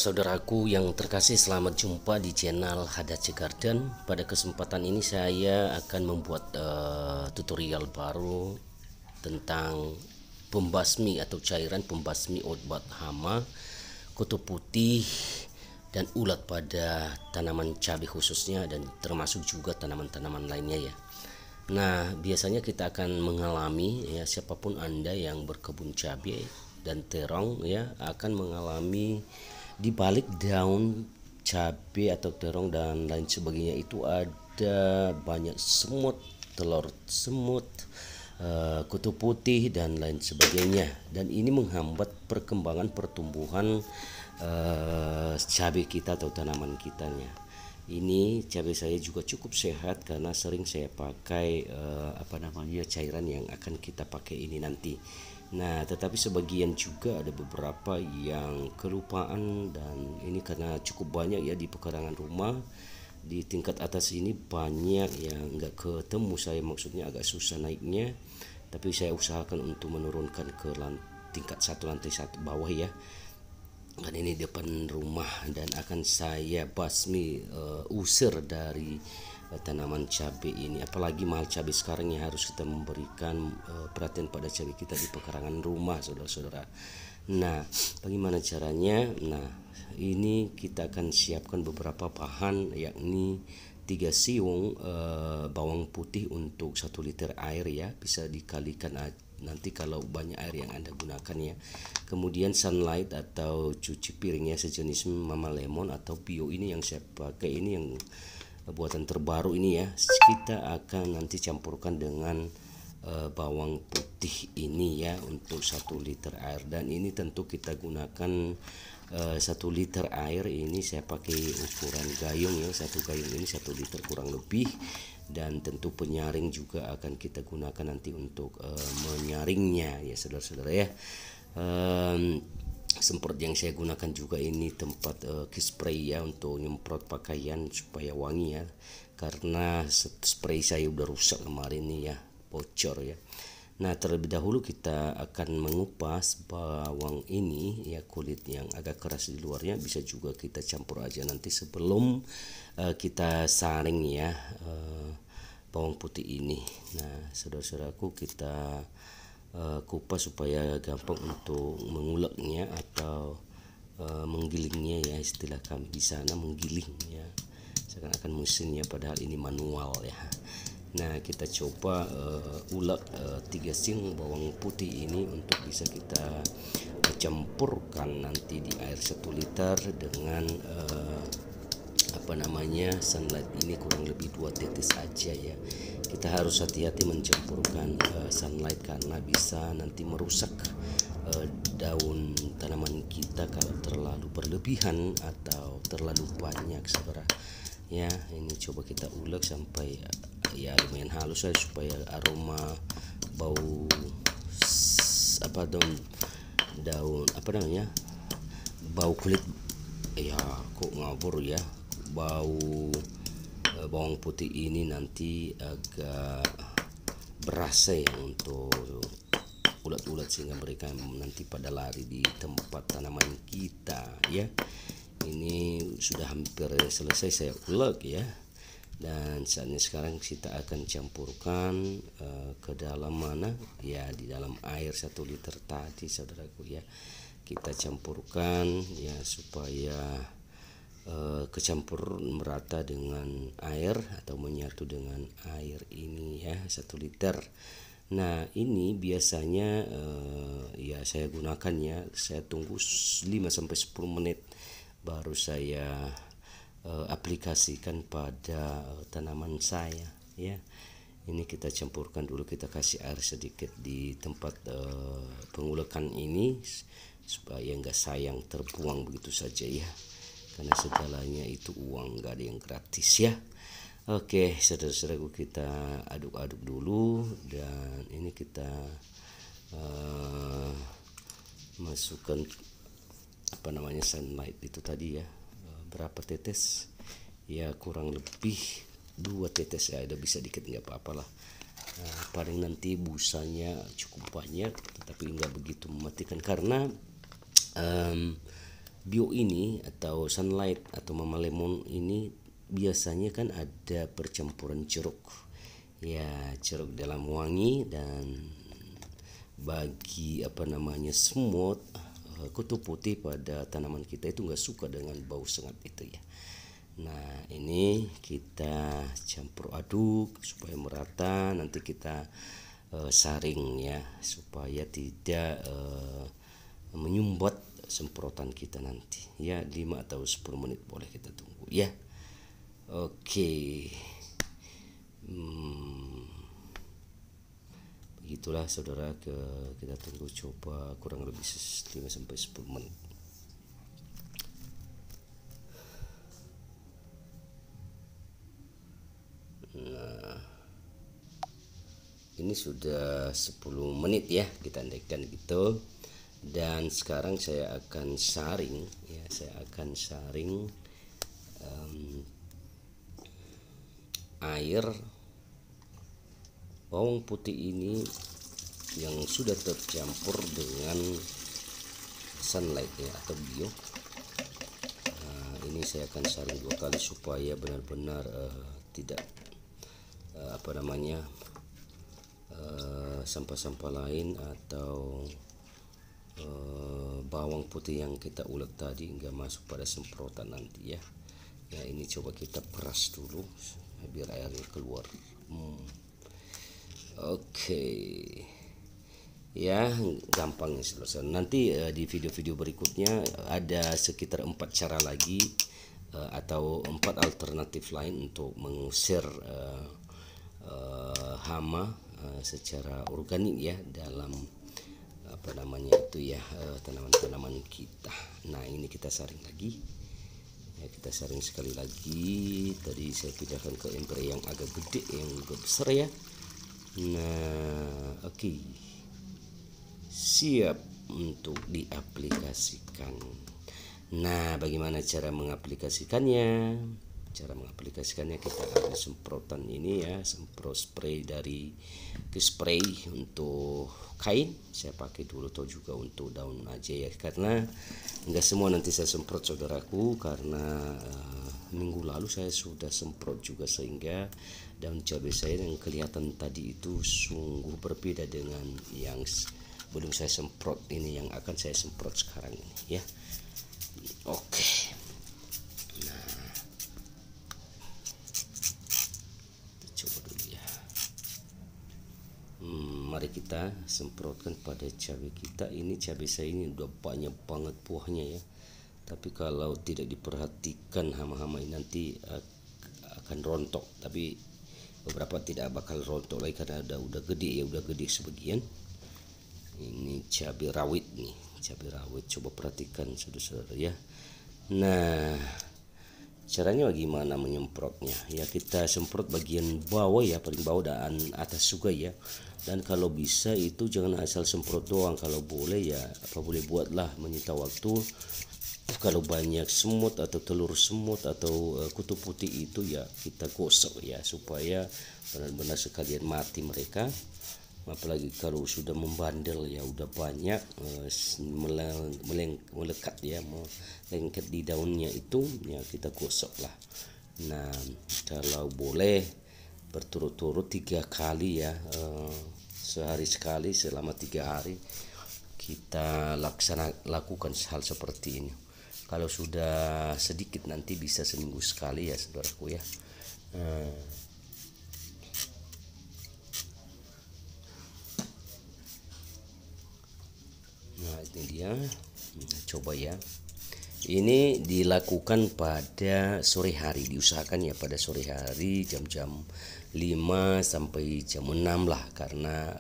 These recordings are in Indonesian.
Saudaraku yang terkasih, selamat jumpa di channel Hadace Garden. Pada kesempatan ini saya akan membuat tutorial baru tentang pembasmi atau cairan pembasmi obat hama, kutu putih dan ulat pada tanaman cabai khususnya, dan termasuk juga tanaman-tanaman lainnya ya. Nah, biasanya kita akan mengalami ya, siapapun Anda yang berkebun cabai dan terong ya, akan mengalami di balik daun cabai atau terong dan lain sebagainya itu ada banyak semut, telur semut, kutu putih dan lain sebagainya, dan ini menghambat perkembangan pertumbuhan cabai kita atau tanaman kitanya. Ini cabai saya juga cukup sehat karena sering saya pakai cairan yang akan kita pakai ini nanti. Nah, tetapi sebagian juga ada beberapa yang kelupaan, dan ini karena cukup banyak ya di pekarangan rumah. Di tingkat atas ini banyak yang nggak ketemu, saya maksudnya agak susah naiknya, tapi saya usahakan untuk menurunkan ke tingkat lantai satu bawah ya. Kan ini depan rumah, dan akan saya basmi usir dari tanaman cabai ini. Apalagi mahal cabai sekarang ya, harus kita memberikan perhatian pada cabai kita di pekarangan rumah, saudara-saudara. Nah, bagaimana caranya? Nah, ini kita akan siapkan beberapa bahan, yakni 3 siung bawang putih untuk 1 liter air ya, bisa dikalikan nanti kalau banyak air yang Anda gunakan ya. Kemudian sunlight atau cuci piringnya sejenis Mama Lemon atau bio, ini yang saya pakai, ini yang buatan terbaru ini ya. Kita akan nanti campurkan dengan bawang putih ini ya untuk 1 liter air, dan ini tentu kita gunakan 1 liter air ini saya pakai ukuran gayung ya, 1 gayung ini 1 liter kurang lebih, dan tentu penyaring juga akan kita gunakan nanti untuk menyaringnya ya, saudara-saudara ya. Semprot yang saya gunakan juga ini tempat spray ya, untuk nyemprot pakaian supaya wangi ya, karena spray saya udah rusak kemarin nih ya, bocor ya. Nah, terlebih dahulu kita akan mengupas bawang ini ya, kulit yang agak keras di luarnya bisa juga kita campur aja nanti sebelum kita saring ya bawang putih ini. Nah, saudara-saudaraku, kita kupas supaya gampang untuk menguleknya atau menggilingnya ya, istilah kami di sana menggiling ya, seakan-akan mesinnya padahal ini manual ya. Nah, kita coba ulek 3 siung bawang putih ini untuk bisa kita campurkan nanti di air 1 liter dengan sunlight ini kurang lebih 2 tetes aja ya. Kita harus hati-hati mencampurkan sunlight karena bisa nanti merusak daun tanaman kita kalau terlalu berlebihan atau terlalu banyak, saudara ya. Ini coba kita ulek sampai ya lumayan halus ya, supaya aroma bau bau kulit ya, kok ngabur ya, bau bawang putih ini nanti agak berasa ya untuk ulat-ulat, sehingga mereka nanti pada lari di tempat tanaman kita ya. Ini sudah hampir selesai saya ulek ya, dan saatnya sekarang kita akan campurkan ke dalam mana ya, di dalam air 1 liter tadi, saudaraku ya. Kita campurkan ya supaya kecampur merata dengan air atau menyatu dengan air ini ya, 1 liter. Nah, ini biasanya ya saya gunakan ya, saya tunggu 5-10 menit baru saya aplikasikan pada tanaman saya ya. Ini kita campurkan dulu, kita kasih air sedikit di tempat pengulekan ini supaya nggak sayang terbuang begitu saja ya, karena segalanya itu uang, nggak ada yang gratis ya. Oke, saudara-saudaraku, kita aduk-aduk dulu, dan ini kita masukkan sunlight itu tadi ya, berapa tetes ya, kurang lebih 2 tetes ya, ada bisa dikit nggak apa-apa lah. Paling nanti busanya cukup banyak, tetapi nggak begitu mematikan karena bio ini atau sunlight atau mama lemon ini biasanya kan ada percampuran jeruk. Ya, jeruk dalam wangi dan bagi semut kutu putih pada tanaman kita itu nggak suka dengan bau sengat itu ya. Nah, ini kita campur aduk supaya merata, nanti kita saring ya supaya tidak menyumbat semprotan kita nanti ya. 5 atau 10 menit boleh kita tunggu ya. Oke. Begitulah saudara, kita tunggu coba kurang lebih 5 sampai 10 menit. Nah, ini sudah 10 menit ya kita andaikan gitu. Dan sekarang saya akan saring ya, air bawang putih ini yang sudah tercampur dengan sunlight ya atau bio. Nah, ini saya akan saring 2 kali supaya benar-benar tidak sampah-sampah lain atau bawang putih yang kita ulek tadi nggak masuk pada semprotan nanti ya. Ya, ini coba kita peras dulu biar airnya keluar. Oke. Ya, gampang ya saudara. Nanti di video-video berikutnya ada sekitar 4 cara lagi atau 4 alternatif lain untuk mengusir hama secara organik ya dalam tanaman-tanaman kita. Nah, ini kita saring lagi ya, kita saring sekali lagi. Tadi saya pindahkan ke ember yang agak gede, yang agak besar ya. Nah, oke. Siap untuk diaplikasikan. Nah, bagaimana cara mengaplikasikannya? Cara mengaplikasikannya, kita ada semprotan ini ya, semprot spray dari spray untuk kain. Saya pakai dulu atau juga untuk daun aja ya, karena enggak semua nanti saya semprot saudaraku, karena minggu lalu saya sudah semprot juga sehingga daun cabai saya yang kelihatan tadi itu sungguh berbeda dengan yang belum saya semprot ini, yang akan saya semprot sekarang ini ya. Oke. Mari kita semprotkan pada cabai kita. Ini cabai saya ini udah banyak banget buahnya ya, tapi kalau tidak diperhatikan hama-hama ini nanti akan rontok. Tapi beberapa tidak bakal rontok lagi karena udah gede ya, udah gede sebagian. Ini cabai rawit nih, cabai rawit, coba perhatikan saudara-saudara ya. Nah, caranya bagaimana menyemprotnya ya, kita semprot bagian bawah ya, paling bawah dan atas juga ya. Dan kalau bisa itu jangan asal semprot doang, kalau boleh ya apa boleh buatlah menyita waktu. Kalau banyak semut atau telur semut atau kutu putih itu ya kita gosok ya, supaya benar-benar sekalian mati mereka. Apalagi kalau sudah membandel ya, udah banyak melekat ya, melengket di daunnya itu ya, kita gosok lah. Nah, kalau boleh berturut-turut 3 kali ya, sehari sekali selama 3 hari kita lakukan hal seperti ini. Kalau sudah sedikit nanti bisa seminggu sekali ya saudaraku ya. Nah, ini dia. Coba ya. Ini dilakukan pada sore hari, diusahakan ya pada sore hari jam-jam 5 sampai jam 6 lah, karena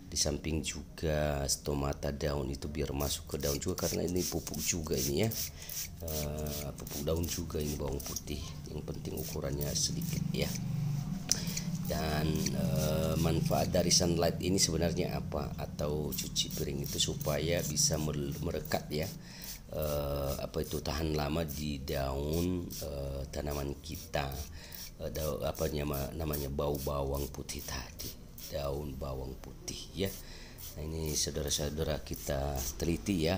di samping juga stomata daun itu biar masuk ke daun juga, karena ini pupuk juga ini ya, pupuk daun juga ini bawang putih. Yang penting ukurannya sedikit ya. Dan manfaat dari sunlight ini sebenarnya apa, atau cuci piring itu supaya bisa merekat ya, tahan lama di daun tanaman kita, namanya bau bawang putih tadi, daun bawang putih ya. Nah, ini saudara-saudara kita teliti ya,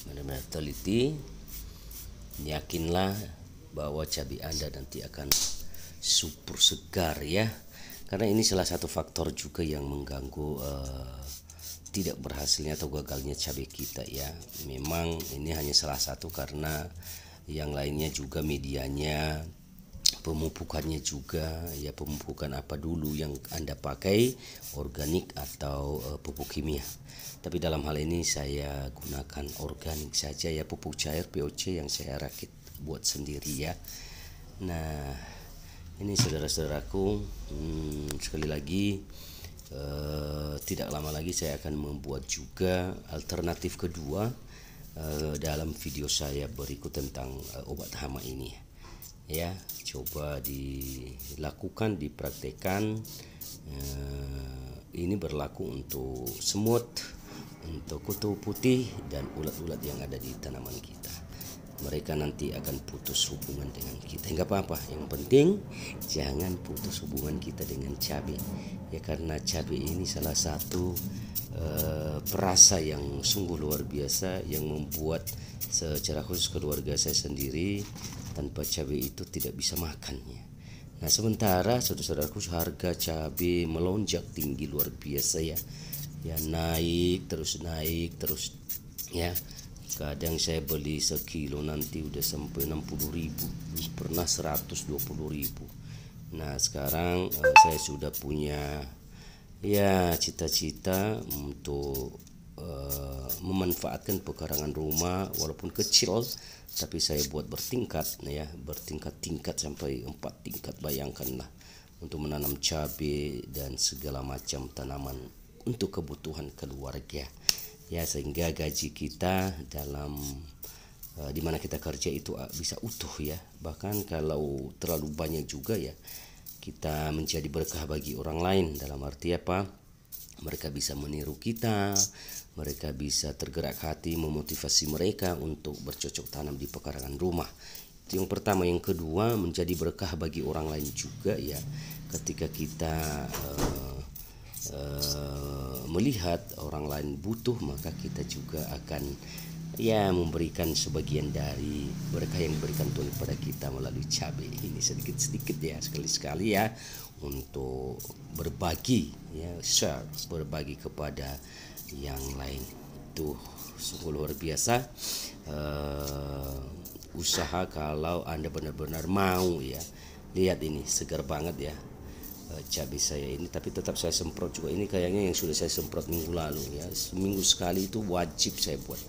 benar-benar teliti, yakinlah bahwa cabai Anda nanti akan super segar ya. Karena ini salah satu faktor juga yang mengganggu tidak berhasilnya atau gagalnya cabai kita ya. Memang ini hanya salah satu, karena yang lainnya juga medianya, pemupukannya juga ya. Pemupukan apa dulu yang Anda pakai, organik atau pupuk kimia. Tapi dalam hal ini saya gunakan organik saja ya, pupuk cair POC yang saya rakit buat sendiri ya. Nah, ini saudara-saudaraku, sekali lagi tidak lama lagi saya akan membuat juga alternatif kedua dalam video saya berikut tentang obat hama ini ya. Coba dilakukan, dipraktekkan. Ini berlaku untuk semut, untuk kutu putih dan ulat-ulat yang ada di tanaman kita. Mereka nanti akan putus hubungan dengan kita. Enggak apa-apa, yang penting jangan putus hubungan kita dengan cabai ya, karena cabai ini salah satu perasa yang sungguh luar biasa, yang membuat secara khusus keluarga saya sendiri tanpa cabai itu tidak bisa makannya. Nah, sementara saudara-saudaraku, harga cabai melonjak tinggi luar biasa ya. Ya, naik terus ya. Kadang saya beli sekilo nanti udah sampai 60.000, pernah 120.000. Nah, sekarang saya sudah punya ya cita-cita untuk memanfaatkan pekarangan rumah, walaupun kecil tapi saya buat bertingkat ya, bertingkat-tingkat sampai 4 tingkat, bayangkanlah, untuk menanam cabai dan segala macam tanaman untuk kebutuhan keluarga ya, sehingga gaji kita dalam di mana kita kerja itu bisa utuh ya. Bahkan kalau terlalu banyak juga ya, kita menjadi berkah bagi orang lain. Dalam arti apa? Mereka bisa meniru kita, mereka bisa tergerak hati, memotivasi mereka untuk bercocok tanam di pekarangan rumah. Itu yang pertama. Yang kedua, menjadi berkah bagi orang lain juga ya. Ketika kita melihat orang lain butuh, maka kita juga akan ya memberikan sebagian dari berkah yang diberikan Tuhan kepada kita melalui cabai ini, sedikit-sedikit ya, sekali-sekali ya, untuk berbagi ya, share, berbagi kepada yang lain. Itu sungguh luar biasa usaha kalau Anda benar-benar mau ya. Lihat ini segar banget ya cabai saya ini, tapi tetap saya semprot juga. Ini kayaknya yang sudah saya semprot minggu lalu ya, seminggu sekali itu wajib saya buat.